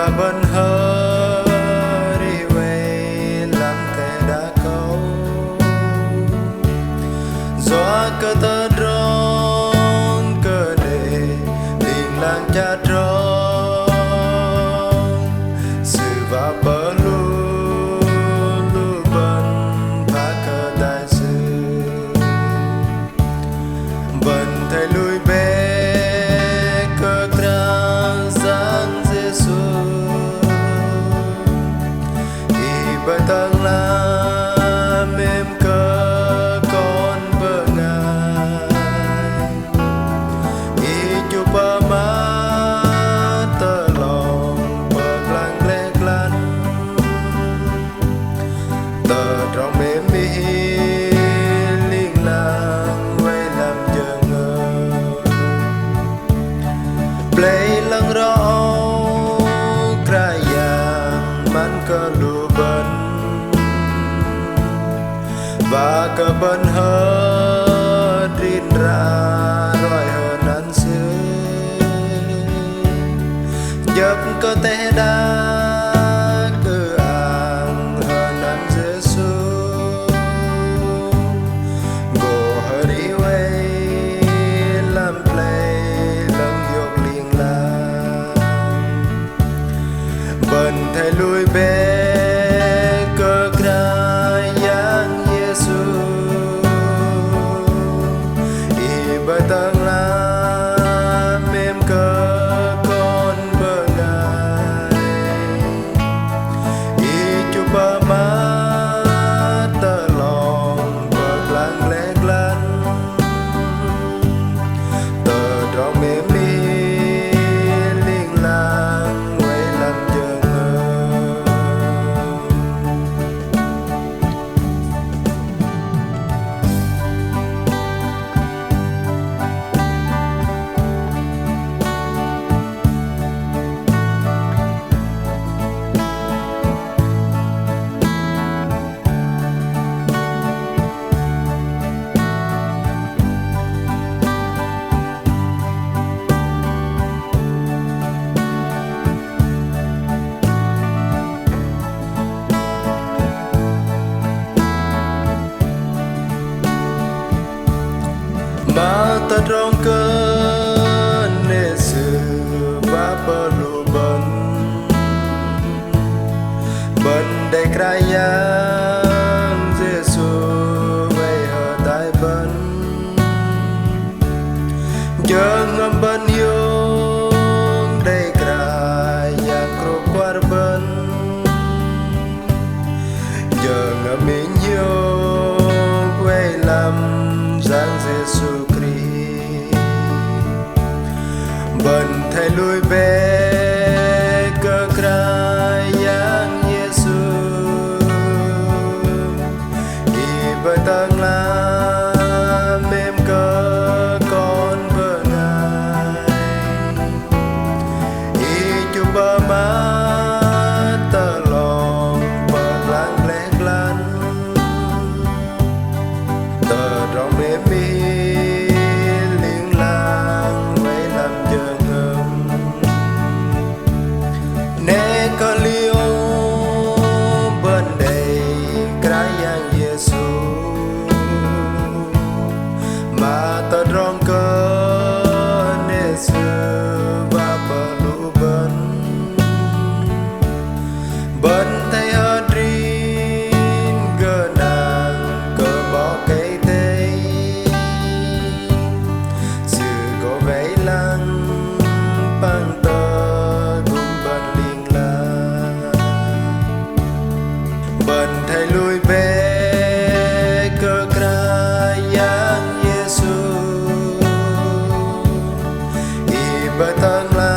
cả bần hơ đi về làm thế đã câu gió cơ tơ rong cơ đề đình làng cha trông sự và bờ lu lu bần phá cơ đại sự bần thầy lui bé cơ trang giang Giêsu y bởi tầng la mềm cơ con bờ ngài y chụp bờ má tơ lòng bờ lăng lê lăn tờ trong mềm mi liên làng quay làm chờ ngờ play lăng rõ krayang man cơ lù bần và cơ bần hơ rin ra rồi hơ nan xưa dập cơ té đa cơ ang hơ nan Giêsu go hơ đi quay làm play lăng dọc liền làng bần thầy lui bé cơ krayang Giêsu y bởi tầng la mềm cơ con bờ ngài y chụp bờ má tơ lòng bờ lăng lê lăn tờ trong mềm mi liên làng quay làm chờ ngờ mà ta trong cơn nề sự và bờ lù bần bần đầy krayang Giêsu về hờ tại bần giờ ngâm bần yêu đầy krayang kro quar bần giờ ngâm mình yêu quay làm giang Giêsu Christ bần thầy lui bé cơ krayang Giêsu y bởi tầng la mềm cơ con bờ ngài y chụp bờ má tơ lòng bờ lăng lê lăn tờ trong mềm mi liên làng quay làm chờ ngầm nè có liêu bên đầy krayang Giêsu mà tờ trong cơ nè xưa và bờ lũ bần bần thầy hơ rin gơ nàng cơ bỏ cây tê sự có vẫy lăng băng tơ cùng bần liên la bần thầy lui bé cơ krayang Giêsu y bởi tầng la